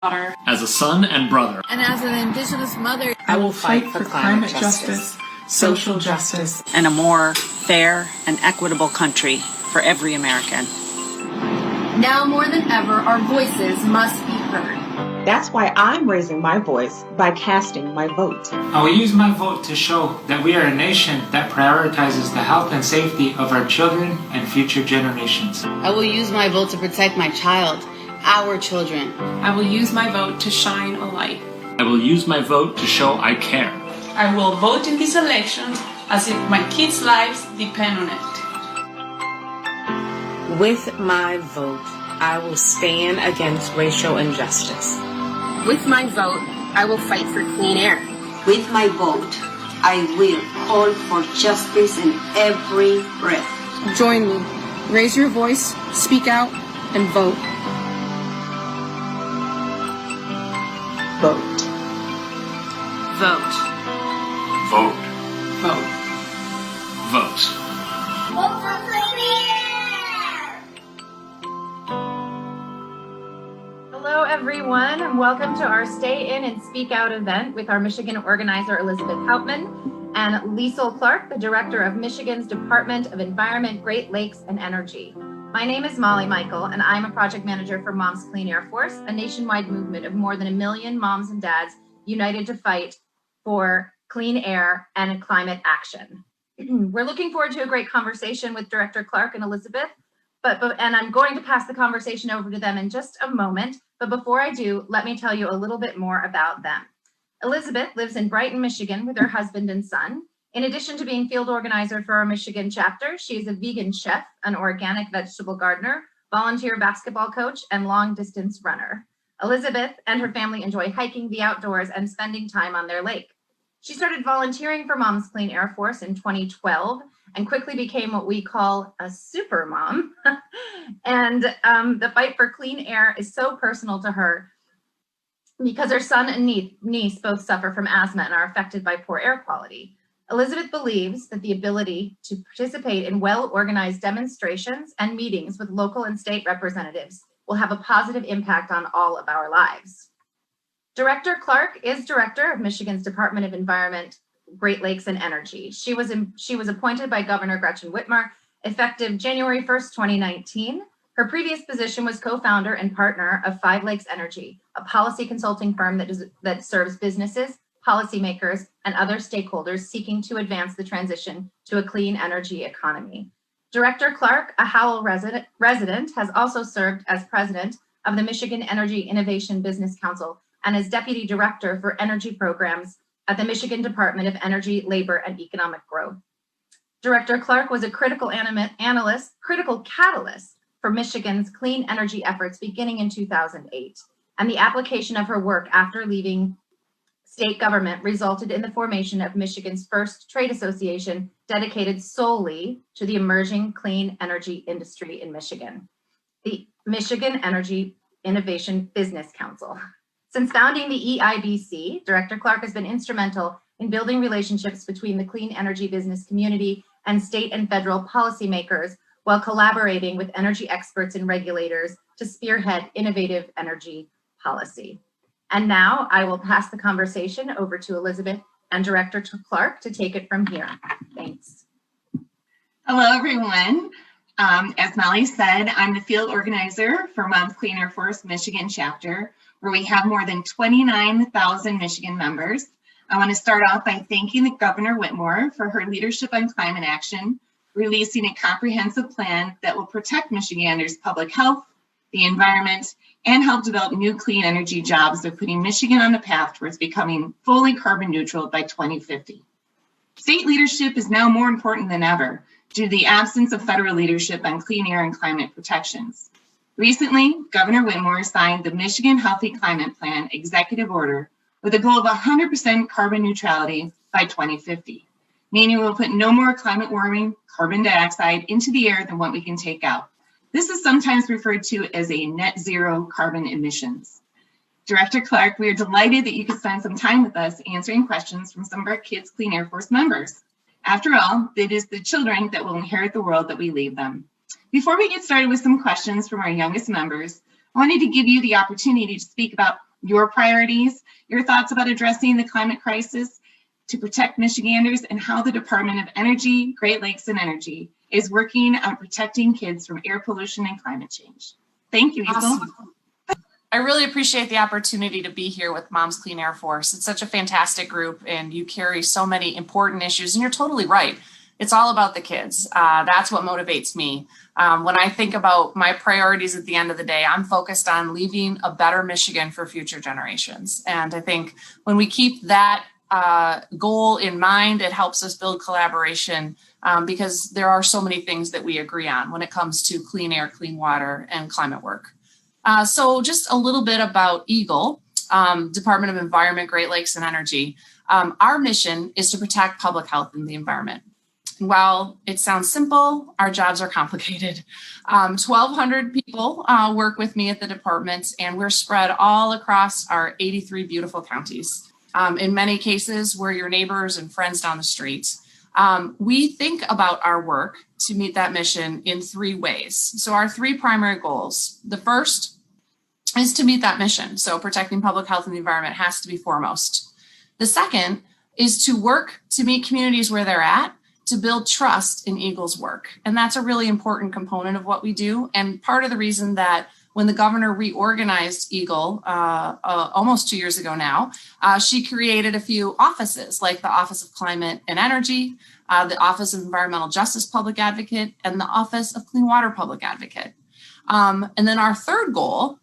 daughter, as a son and brother, and as an Indigenous mother, I will fight for climate justice, social justice, and a more fair and equitable country for every American. Now more than ever, our voices must be heard. That's why I'm raising my voice by casting my vote. I will use my vote to show that we are a nation that prioritizes the health and safety of our children and future generations. I will use my vote to protect my child, our children. I will use my vote to shine a light. I will use my vote to show I care. I will vote in this election as if my kids' lives depend on it. With my vote, I will stand against racial injustice. with my vote, I will fight for clean air. With my vote, I will call for justice in every breath. Join me. Raise your voice, speak out, and vote. Vote. Vote. Vote. Vote. Vote. Vote for clean air! Hello, everyone, and welcome to our Stay In and Speak Out event with our Michigan organizer, Elizabeth Hauptman, and Liesl Clark, the director of Michigan's Department of Environment, Great Lakes, and Energy. My name is Molly Michael, and I'm a project manager for Moms Clean Air Force, a nationwide movement of more than 1 million moms and dads united to fight for clean air and climate action. We're looking forward to a great conversation with Director Clark and Elizabeth, and I'm going to pass the conversation over to them in just a moment. But before I do, let me tell you a little bit more about them. Elizabeth lives in Brighton, Michigan with her husband and son. In addition to being field organizer for our Michigan chapter, she is a vegan chef, an organic vegetable gardener, volunteer basketball coach, and long distance runner. Elizabeth and her family enjoy hiking the outdoors and spending time on their lake. She started volunteering for Moms Clean Air Force in 2012 and quickly became what we call a super mom. And the fight for clean air is so personal to her because her son and niece both suffer from asthma and are affected by poor air quality. Elizabeth believes that the ability to participate in well-organized demonstrations and meetings with local and state representatives will have a positive impact on all of our lives. Director Clark is director of Michigan's Department of Environment, Great Lakes, and Energy. She was appointed by Governor Gretchen Whitmer effective January 1st, 2019. Her previous position was co-founder and partner of 5 Lakes Energy, a policy consulting firm that serves businesses, policymakers, and other stakeholders seeking to advance the transition to a clean energy economy. Director Clark, a Howell resident, has also served as president of the Michigan Energy Innovation Business Council and as deputy director for energy programs at the Michigan Department of Energy, Labor, and Economic Growth. Director Clark was a critical catalyst for Michigan's clean energy efforts beginning in 2008, and the application of her work after leaving state government resulted in the formation of Michigan's first trade association dedicated solely to the emerging clean energy industry in Michigan, the Michigan Energy Innovation Business Council. Since founding the EIBC, Director Clark has been instrumental in building relationships between the clean energy business community and state and federal policymakers while collaborating with energy experts and regulators to spearhead innovative energy policy. And now I will pass the conversation over to Elizabeth and Director Clark to take it from here. Thanks. Hello, everyone. As Molly said, I'm the field organizer for Moms Clean Air Force Michigan chapter, where we have more than 29,000 Michigan members. I want to start off by thanking the Governor Whitmer for her leadership on climate action, releasing a comprehensive plan that will protect Michiganders' public health, the environment, and help develop new clean energy jobs by putting Michigan on the path towards becoming fully carbon neutral by 2050. State leadership is now more important than ever due to the absence of federal leadership on clean air and climate protections. Recently, Governor Whitmer signed the Michigan Healthy Climate Plan executive order with a goal of 100% carbon neutrality by 2050, meaning we'll put no more climate warming carbon dioxide into the air than what we can take out. This is sometimes referred to as a net zero carbon emissions. Director Clark, we are delighted that you could spend some time with us answering questions from some of our Kids Clean Air Force members. After all, it is the children that will inherit the world that we leave them. Before we get started with some questions from our youngest members, I wanted to give you the opportunity to speak about your priorities, your thoughts about addressing the climate crisis to protect Michiganders, and how the Department of Energy, Great Lakes and Energy is working on protecting kids from air pollution and climate change. Thank you, Liesl. Awesome. I really appreciate the opportunity to be here with Moms Clean Air Force. It's such a fantastic group, and you carry so many important issues, and you're totally right. It's all about the kids. That's what motivates me. When I think about my priorities at the end of the day, I'm focused on leaving a better Michigan for future generations. And I think when we keep that goal in mind, it helps us build collaboration because there are so many things that we agree on when it comes to clean air, clean water, and climate work. So just a little bit about EGLE, Department of Environment, Great Lakes and Energy. Our mission is to protect public health and the environment. While it sounds simple, our jobs are complicated. 1,200 people work with me at the department, and we're spread all across our 83 beautiful counties. In many cases, we're your neighbors and friends down the street. We think about our work to meet that mission in 3 ways. So our 3 primary goals. The first is to meet that mission. So protecting public health and the environment has to be foremost. The second is to work to meet communities where they're at, to build trust in EGLE's work. And that's a really important component of what we do. And part of the reason that when the governor reorganized EGLE almost 2 years ago now, she created a few offices like the Office of Climate and Energy, the Office of Environmental Justice Public Advocate, and the Office of Clean Water Public Advocate. And then our third goal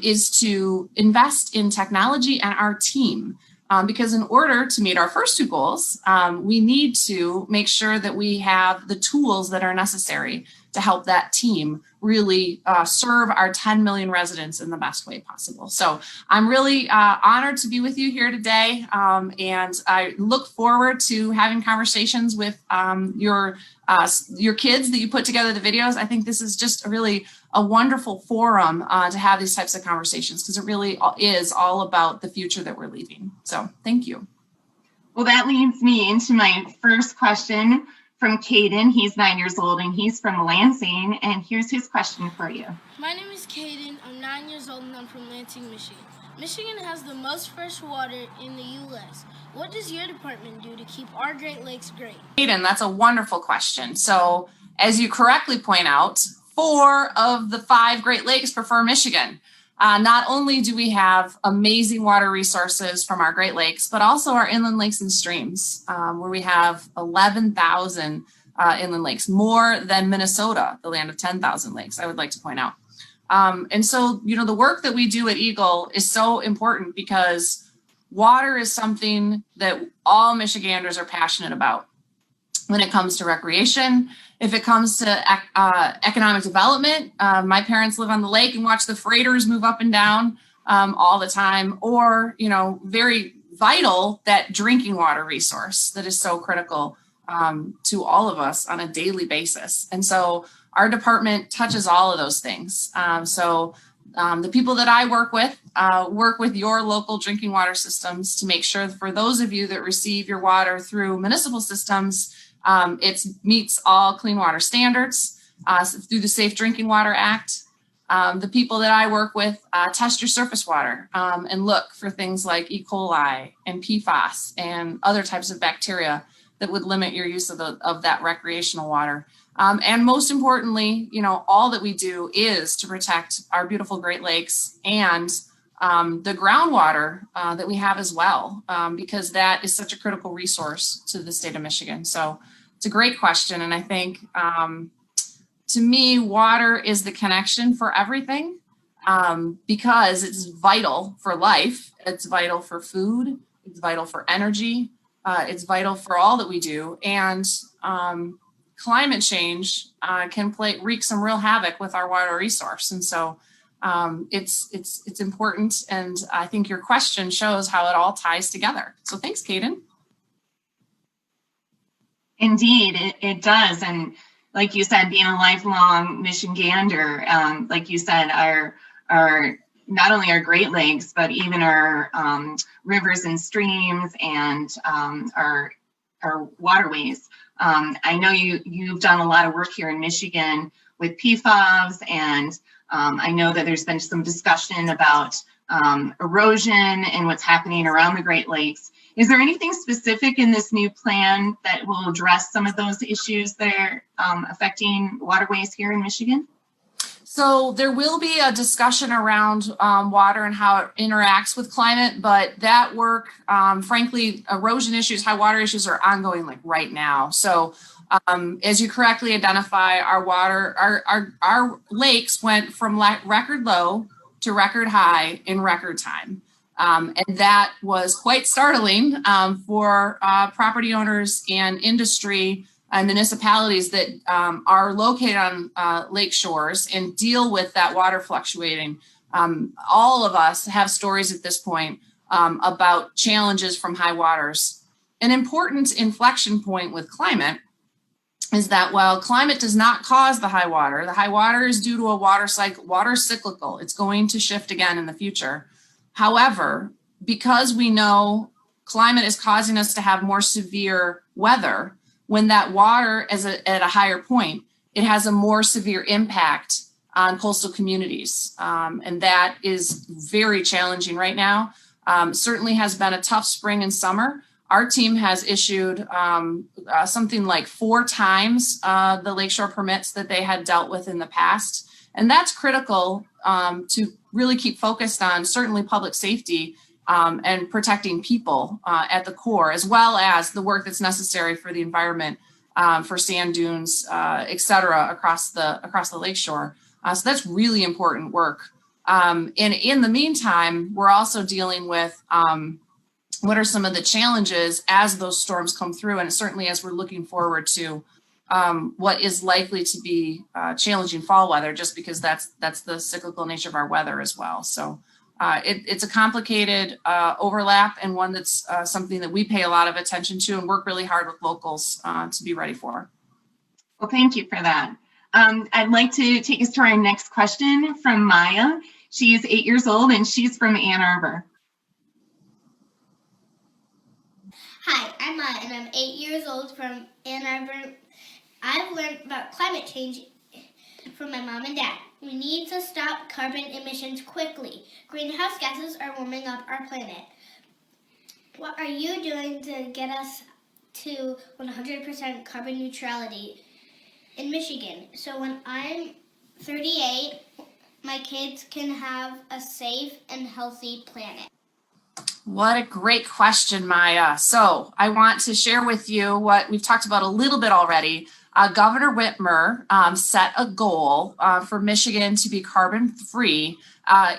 is to invest in technology and our team. Because in order to meet our first 2 goals, we need to make sure that we have the tools that are necessary to help that team really serve our 10 million residents in the best way possible. So I'm really honored to be with you here today. And I look forward to having conversations with your kids that you put together the videos. I think this is just a wonderful forum to have these types of conversations, because it really is all about the future that we're leaving. So thank you. Well, that leads me into my first question from Caden. He's 9 years old and he's from Lansing. And here's his question for you. My name is Caden. I'm 9 years old and I'm from Lansing, Michigan. Michigan has the most fresh water in the U.S. What does your department do to keep our Great Lakes great? Caden, that's a wonderful question. So as you correctly point out, 4 of the 5 Great Lakes prefer Michigan. Not only do we have amazing water resources from our Great Lakes, but also our inland lakes and streams, where we have 11,000 inland lakes, more than Minnesota, the land of 10,000 lakes, I would like to point out. And so, the work that we do at EGLE is so important because water is something that all Michiganders are passionate about. When it comes to recreation, if it comes to economic development, my parents live on the lake and watch the freighters move up and down all the time, or, very vital, that drinking water resource that is so critical to all of us on a daily basis. And so our department touches all of those things. The people that I work with your local drinking water systems to make sure for those of you that receive your water through municipal systems, it meets all clean water standards through the Safe Drinking Water Act. The people that I work with test your surface water and look for things like E. coli and PFAS and other types of bacteria that would limit your use of that recreational water. And most importantly, all that we do is to protect our beautiful Great Lakes and the groundwater that we have as well, because that is such a critical resource to the state of Michigan. So it's a great question. And I think, to me, water is the connection for everything, because it's vital for life. It's vital for food. It's vital for energy. It's vital for all that we do. And climate change can wreak some real havoc with our water resource. And so it's important. And I think your question shows how it all ties together. So thanks, Caden. Indeed, it does. And like you said, being a lifelong Michigander, like you said, our not only our Great Lakes, but even our rivers and streams and our waterways. I know you've done a lot of work here in Michigan with PFAS, and I know that there's been some discussion about erosion and what's happening around the Great Lakes. Is there anything specific in this new plan that will address some of those issues that are affecting waterways here in Michigan? So there will be a discussion around water and how it interacts with climate, but that work, frankly, erosion issues, high water issues are ongoing like right now. So as you correctly identify, our water, our lakes went from record low to record high in record time. And that was quite startling for property owners and industry and municipalities that are located on lake shores and deal with that water fluctuating. All of us have stories at this point about challenges from high waters. An important inflection point with climate is that while climate does not cause the high water is due to a water cyclical. It's going to shift again in the future. However, because we know climate is causing us to have more severe weather, when that water is at a higher point, it has a more severe impact on coastal communities. And that is very challenging right now. Certainly has been a tough spring and summer. Our team has issued something like 4 times the lakeshore permits that they had dealt with in the past. And that's critical to really keep focused on certainly public safety and protecting people at the core, as well as the work that's necessary for the environment, for sand dunes, et cetera, across the lakeshore. So that's really important work. And in the meantime, we're also dealing with what are some of the challenges as those storms come through, and certainly as we're looking forward to what is likely to be challenging fall weather, just because that's the cyclical nature of our weather as well. So it's a complicated overlap, and one that's something that we pay a lot of attention to and work really hard with locals to be ready for. Well, thank you for that. I'd like to take us to our next question from Maya. She is 8 years old and she's from Ann Arbor. Hi, I'm Maya and I'm 8 years old from Ann Arbor. I've learned about climate change from my mom and dad. We need to stop carbon emissions quickly. Greenhouse gases are warming up our planet. What are you doing to get us to 100% carbon neutrality in Michigan? So when I'm 38, my kids can have a safe and healthy planet. What a great question, Maya. So I want to share with you what we've talked about a little bit already. Governor Whitmer set a goal for Michigan to be carbon free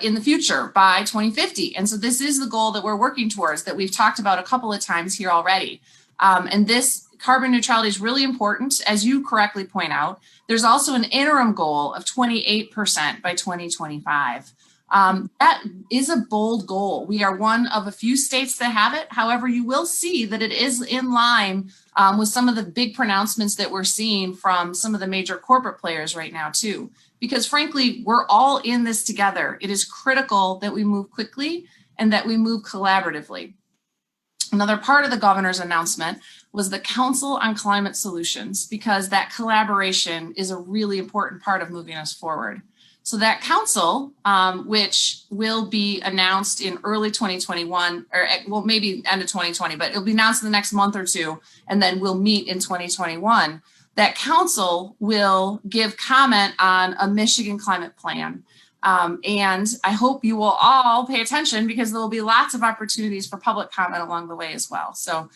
in the future by 2050. And so this is the goal that we're working towards, that we've talked about a couple of times here already. And this carbon neutrality is really important, as you correctly point out. There's also an interim goal of 28% by 2025. That is a bold goal. We are one of a few states that have it. However, you will see that it is in line with some of the big pronouncements that we're seeing from some of the major corporate players right now too. Because frankly, we're all in this together. It is critical that we move quickly and that we move collaboratively. Another part of the governor's announcement was the Council on Climate Solutions, because that collaboration is a really important part of moving us forward. So that council, which will be announced in early 2021, or well, maybe end of 2020, but it'll be announced in the next month or two, and then we'll meet in 2021. That council will give comment on a Michigan climate plan. And I hope you will all pay attention, because there will be lots of opportunities for public comment along the way as well. So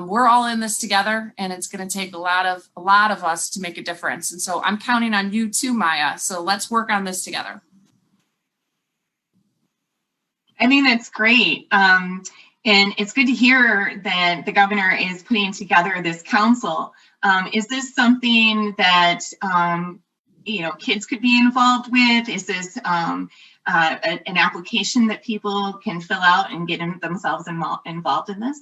we're all in this together, and it's going to take a lot of us to make a difference. And so I'm counting on you too, Maya. So let's work on this together. I think that's great. And it's good to hear that the governor is putting together this council. Is this something that kids could be involved with? Is this an application that people can fill out and get themselves involved in this?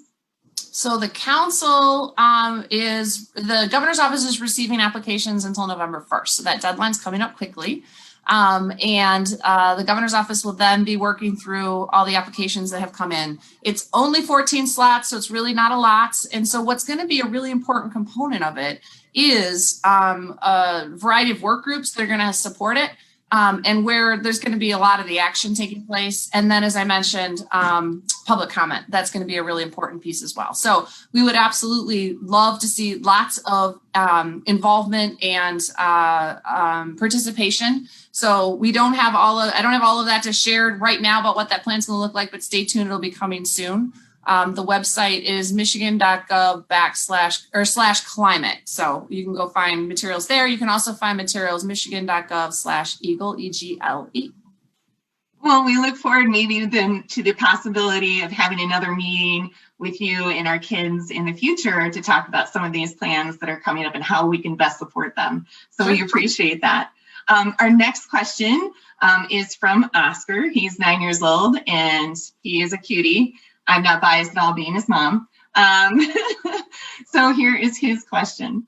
So the council the governor's office is receiving applications until November 1st. So that deadline's coming up quickly. And the governor's office will then be working through all the applications that have come in. It's only 14 slots, so it's really not a lot. And so what's going to be a really important component of it is a variety of work groups that are going to support it. and where there's going to be a lot of the action taking place. And then, as I mentioned, public comment. That's going to be a really important piece as well. So we would absolutely love to see lots of involvement and participation. So we don't have I don't have all of that to share right now about what that plan's going to look like, but stay tuned. It'll be coming soon. The website is michigan.gov/climate. So you can go find materials there. You can also find materials michigan.gov/eagle, EGLE. Well, we look forward maybe then to the possibility of having another meeting with you and our kids in the future to talk about some of these plans that are coming up and how we can best support them. So we appreciate that. Our next question is from Oscar. He's 9 years old and he is a cutie. I'm not biased at all being his mom. So here is his question.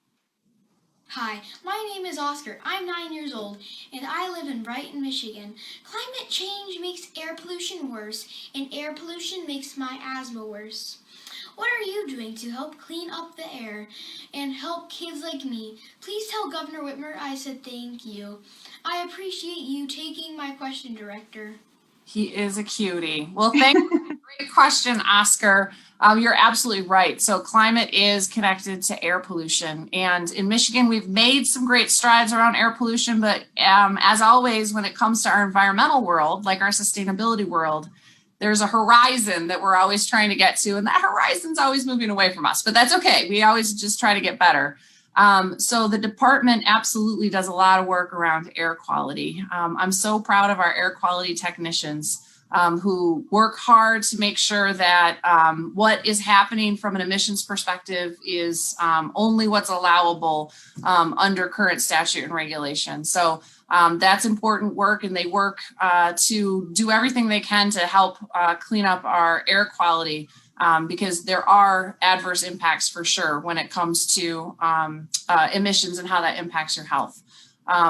Hi, my name is Oscar. I'm 9 years old and I live in Brighton, Michigan. Climate change makes air pollution worse and air pollution makes my asthma worse. What are you doing to help clean up the air and help kids like me? Please tell Governor Whitmer I said thank you. I appreciate you taking my question, Director. He is a cutie. Well, thank you. Great question, Oscar. You're absolutely right. So climate is connected to air pollution. And in Michigan, we've made some great strides around air pollution. But as always, when it comes to our environmental world, like our sustainability world, there's a horizon that we're always trying to get to. And that horizon's always moving away from us. But that's okay. We always just try to get better. So the department absolutely does a lot of work around air quality. I'm so proud of our air quality technicians who work hard to make sure that what is happening from an emissions perspective is only what's allowable under current statute and regulation. So that's important work, and they work to do everything they can to help clean up our air quality. Because there are adverse impacts for sure when it comes to emissions and how that impacts your health.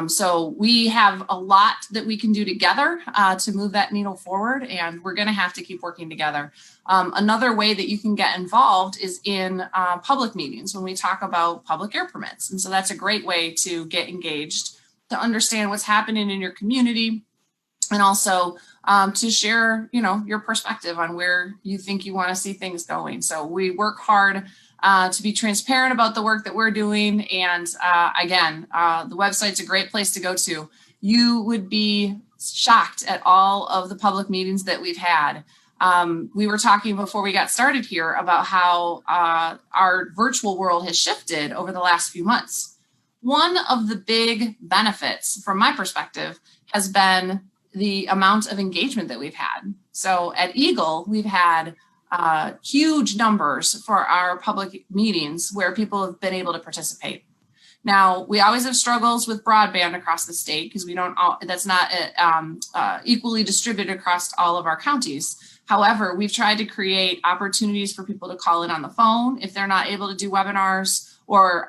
So we have a lot that we can do together to move that needle forward, and we're going to have to keep working together. Another way that you can get involved is in public meetings when we talk about public air permits. And so that's a great way to get engaged, to understand what's happening in your community, and also to share, your perspective on where you think you want to see things going. So we work hard to be transparent about the work that we're doing. And again, the website's a great place to go to. You would be shocked at all of the public meetings that we've had. We were talking before we got started here about how our virtual world has shifted over the last few months. One of the big benefits, from my perspective, has been the amount of engagement that we've had. So at Eagle, we've had huge numbers for our public meetings where people have been able to participate. Now, we always have struggles with broadband across the state because that's not equally distributed across all of our counties. However, we've tried to create opportunities for people to call in on the phone if they're not able to do webinars, or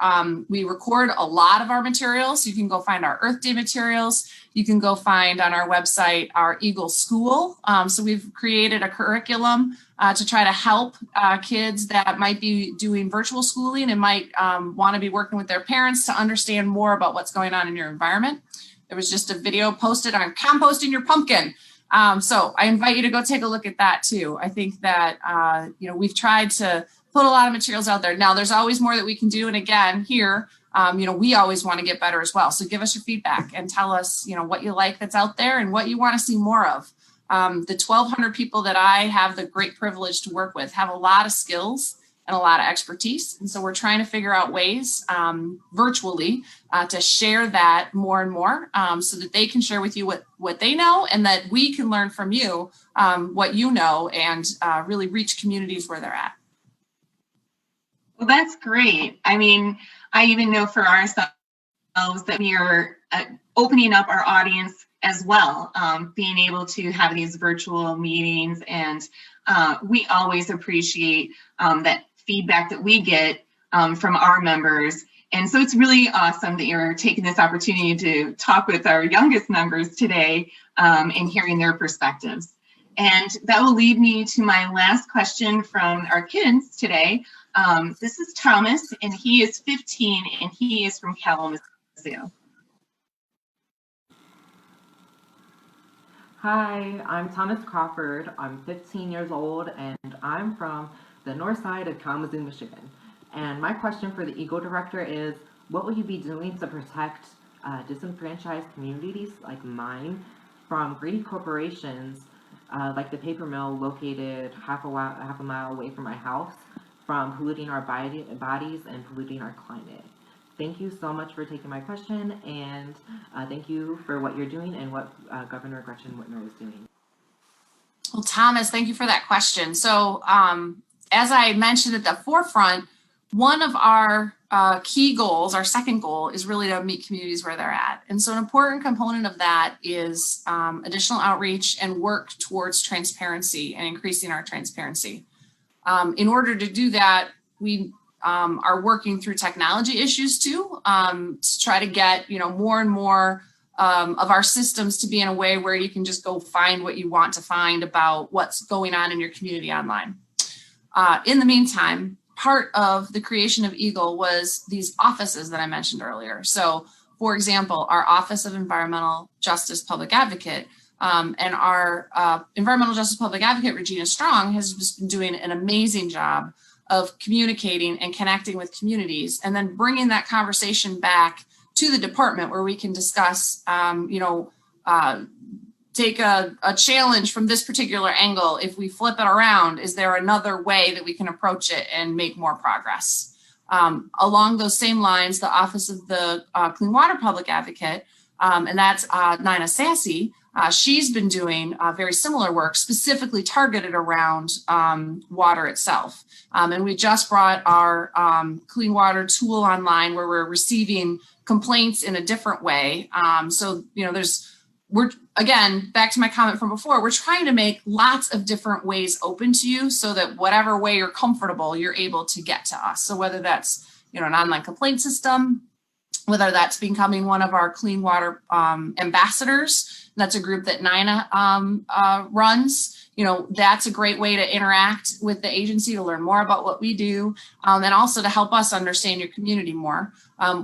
we record a lot of our materials. You can go find our Earth Day materials. You can go find on our website our Eagle School. So we've created a curriculum to try to help kids that might be doing virtual schooling and might want to be working with their parents to understand more about what's going on in your environment. There was just a video posted on composting your pumpkin. So I invite you to go take a look at that too. I think that, we've tried to put a lot of materials out there. Now, there's always more that we can do. And again, here, we always want to get better as well. So give us your feedback and tell us, what you like that's out there and what you want to see more of. The 1,200 people that I have the great privilege to work with have a lot of skills and a lot of expertise. And so we're trying to figure out ways virtually to share that more and more so that they can share with you what they know, and that we can learn from you what you know, and really reach communities where they're at. Well, that's great. I mean, I even know for ourselves that we are opening up our audience as well, being able to have these virtual meetings, and we always appreciate that feedback that we get from our members. And so it's really awesome that you're taking this opportunity to talk with our youngest members today and hearing their perspectives. And that will lead me to my last question from our kids today. This is Thomas, and he is 15, and he is from Kalamazoo. Hi, I'm Thomas Crawford. I'm 15 years old and I'm from the north side of Kalamazoo, Michigan. And my question for the EGLE director is, what will you be doing to protect disenfranchised communities like mine from greedy corporations like the paper mill located half a mile away from my house from polluting our bodies and polluting our climate? Thank you so much for taking my question, and thank you for what you're doing and what Governor Gretchen Whitmer is doing. Well, Thomas, thank you for that question. So as I mentioned at the forefront, one of our key goals, our second goal, is really to meet communities where they're at. And so an important component of that is additional outreach and work towards transparency and increasing our transparency. In order to do that, we are working through technology issues too, to try to get more and more of our systems to be in a way where you can just go find what you want to find about what's going on in your community online. In the meantime, part of the creation of EGLE was these offices that I mentioned earlier. So, for example, our Office of Environmental Justice Public Advocate and our Environmental Justice Public Advocate, Regina Strong, has just been doing an amazing job of communicating and connecting with communities, and then bringing that conversation back to the department where we can discuss, take a challenge from this particular angle. If we flip it around, is there another way that we can approach it and make more progress? Along those same lines, the Office of the Clean Water Public Advocate, and that's Nina Sassy, she's been doing very similar work, specifically targeted around water itself. And we just brought our clean water tool online where we're receiving complaints in a different way. So, we're, again, back to my comment from before, we're trying to make lots of different ways open to you so that whatever way you're comfortable, you're able to get to us. So whether that's, an online complaint system, whether that's becoming one of our clean water ambassadors, that's a group that Nina runs. That's a great way to interact with the agency, to learn more about what we do, and also to help us understand your community more.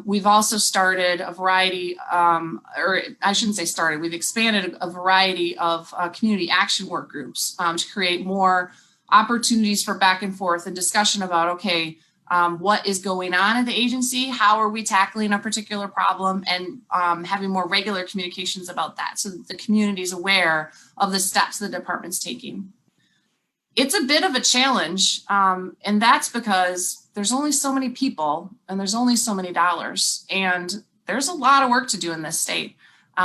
We've also started a variety, or I shouldn't say started, we've expanded a variety of community action work groups to create more opportunities for back and forth and discussion about, okay, what is going on at the agency, how are we tackling a particular problem, and having more regular communications about that so that the community is aware of the steps the department's taking. It's a bit of a challenge, and that's because there's only so many people and there's only so many dollars, and there's a lot of work to do in this state.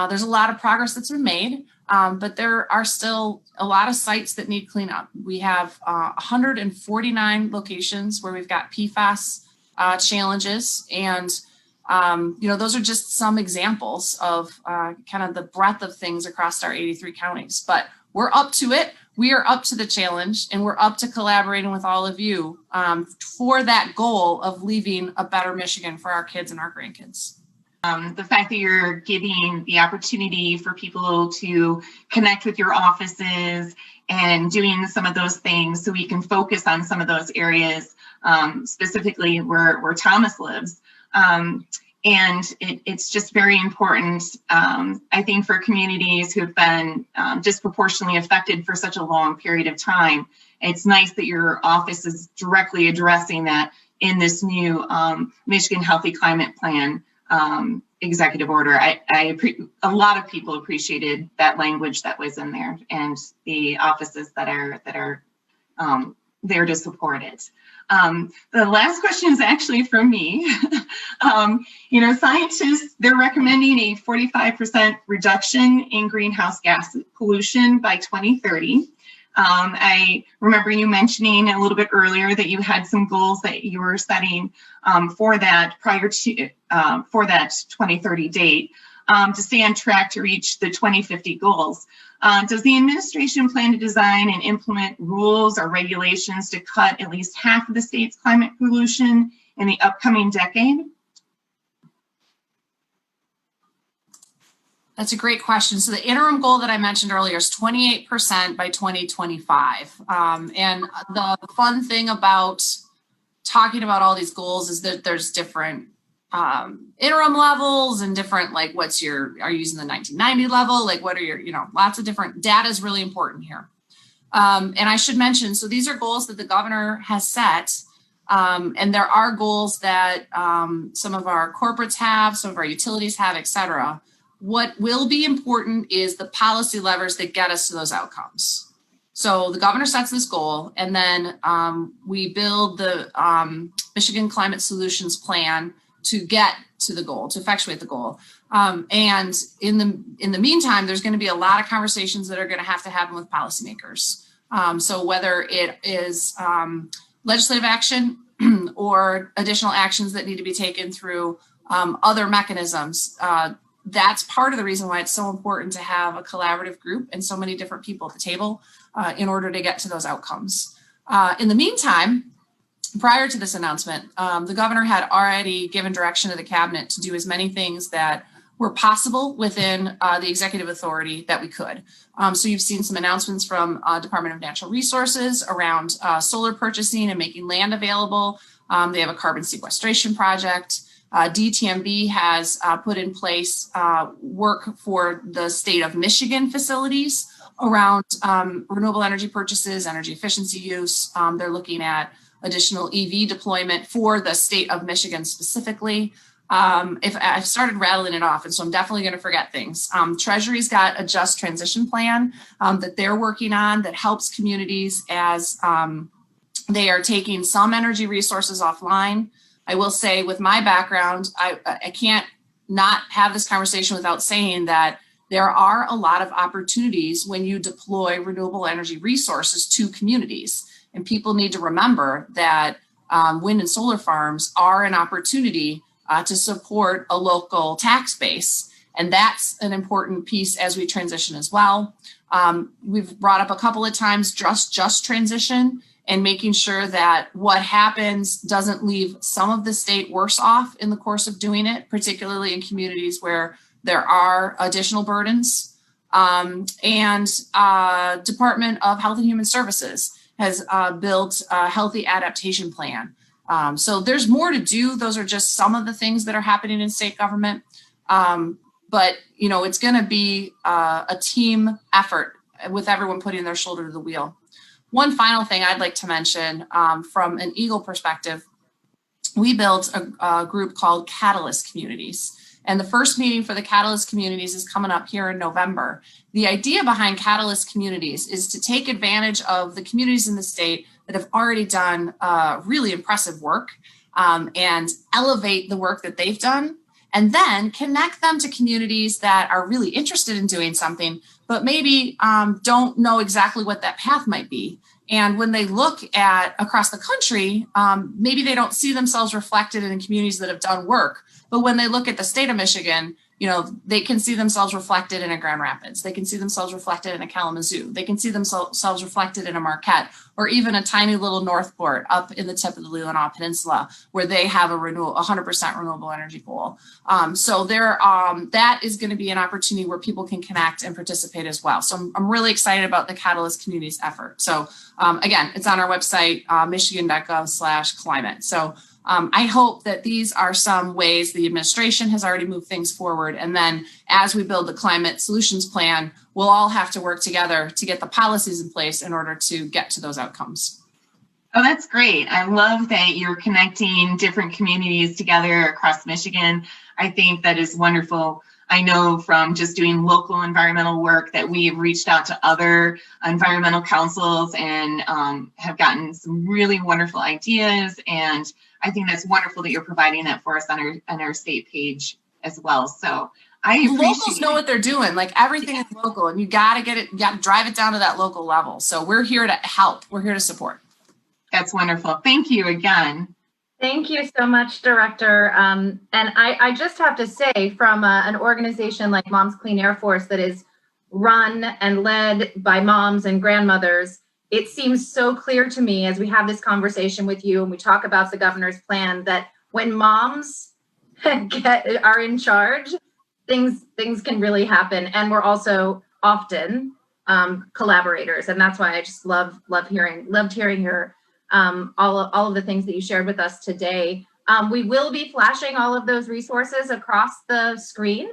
There's a lot of progress that's been made, but there are still a lot of sites that need cleanup. We have 149 locations where we've got PFAS challenges, and those are just some examples of kind of the breadth of things across our 83 counties. But we're up to it. We are up to the challenge, and we're up to collaborating with all of you for that goal of leaving a better Michigan for our kids and our grandkids. The fact that you're giving the opportunity for people to connect with your offices and doing some of those things so we can focus on some of those areas, specifically where Thomas lives. And it's just very important, I think, for communities who have been disproportionately affected for such a long period of time. It's nice that your office is directly addressing that in this new Michigan Healthy Climate Plan executive order. A lot of people appreciated that language that was in there, and the offices that are there to support it. The last question is actually from me. Scientists, they're recommending a 45% reduction in greenhouse gas pollution by 2030. I remember you mentioning a little bit earlier that you had some goals that you were setting for that prior to for that 2030 date to stay on track to reach the 2050 goals. Does the administration plan to design and implement rules or regulations to cut at least half of the state's climate pollution in the upcoming decade? That's a great question. So the interim goal that I mentioned earlier is 28% by 2025. And the fun thing about talking about all these goals is that there's different interim levels and different, like are you using the 1990 level? Like what are your, lots of different data is really important here. And I should mention, so these are goals that the governor has set. And there are goals that some of our corporates have, some of our utilities have, et cetera. What will be important is the policy levers that get us to those outcomes. So the governor sets this goal, and then we build the Michigan Climate Solutions Plan to get to the goal, to effectuate the goal. And in the meantime, there's going to be a lot of conversations that are going to happen with policymakers. So whether it is legislative action or additional actions that need to be taken through other mechanisms, that's part of the reason why it's so important to have a collaborative group and so many different people at the table in order to get to those outcomes. In the meantime, prior to this announcement, the governor had already given direction to the cabinet to do as many things that were possible within the executive authority that we could. So you've seen some announcements from Department of Natural Resources around solar purchasing and making land available. They have a carbon sequestration project. DTMB has put in place work for the state of Michigan facilities around renewable energy purchases, energy efficiency use. They're looking at additional EV deployment for the state of Michigan specifically. If I've started rattling it off, and so I'm definitely going to forget things. Treasury's got a just transition plan that they're working on that helps communities as they are taking some energy resources offline. I will say with my background, I can't not have this conversation without saying that there are a lot of opportunities when you deploy renewable energy resources to communities. And people need to remember that wind and solar farms are an opportunity to support a local tax base. And that's an important piece as we transition as well. We've brought up a couple of times just transition and making sure that what happens doesn't leave some of the state worse off in the course of doing it, particularly in communities where there are additional burdens. And Department of Health and Human Services has built a healthy adaptation plan. So there's more to do. Those are just some of the things that are happening in state government. But, it's going to be a team effort with everyone putting their shoulder to the wheel. One final thing I'd like to mention from an Eagle perspective, we built a group called Catalyst Communities. And the first meeting for the Catalyst Communities is coming up here in November. The idea behind Catalyst Communities is to take advantage of the communities in the state that have already done really impressive work and elevate the work that they've done, and then connect them to communities that are really interested in doing something, but maybe don't know exactly what that path might be. And when they look at across the country, maybe they don't see themselves reflected in communities that have done work. But when they look at the state of Michigan, they can see themselves reflected in a Grand Rapids. They can see themselves reflected in a Kalamazoo. They can see themselves reflected in a Marquette, or even a tiny little Northport up in the tip of the Leelanau Peninsula, where they have a 100% renewable energy goal. So that is going to be an opportunity where people can connect and participate as well. So I'm really excited about the Catalyst Communities effort. So again, it's on our website, michigan.gov/climate. So I hope that these are some ways the administration has already moved things forward. And then as we build the climate solutions plan, we'll all have to work together to get the policies in place in order to get to those outcomes. Oh, that's great. I love that you're connecting different communities together across Michigan. I think that is wonderful. I know from just doing local environmental work that we have reached out to other environmental councils and have gotten some really wonderful ideas. And I think that's wonderful that you're providing that for us on our state page as well. So I appreciate locals know what they're doing. Like everything is local, and you got to get it, you got to drive it down to that local level. So we're here to help. We're here to support. That's wonderful. Thank you again. Thank you so much, Director. And I just have to say, from an organization like Moms Clean Air Force that is run and led by moms and grandmothers, it seems so clear to me as we have this conversation with you and we talk about the governor's plan that when moms are in charge, things can really happen. And we're also often collaborators, and that's why I just loved hearing your all of the things that you shared with us today. We will be flashing all of those resources across the screen.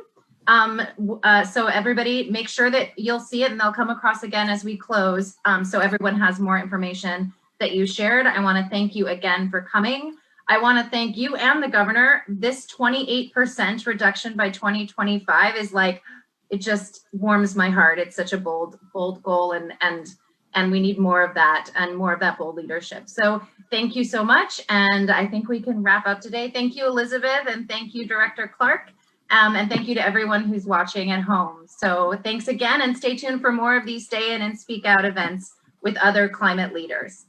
So everybody make sure that you'll see it and they'll come across again as we close. So everyone has more information that you shared. I want to thank you again for coming. I want to thank you and the governor. This 28% reduction by 2025 is like, it just warms my heart. It's such a bold goal, and we need more of that and more of that bold leadership. So thank you so much. And I think we can wrap up today. Thank you, Elizabeth, and thank you, Director Clark. And thank you to everyone who's watching at home. So thanks again, and stay tuned for more of these Stay In and Speak Out events with other climate leaders.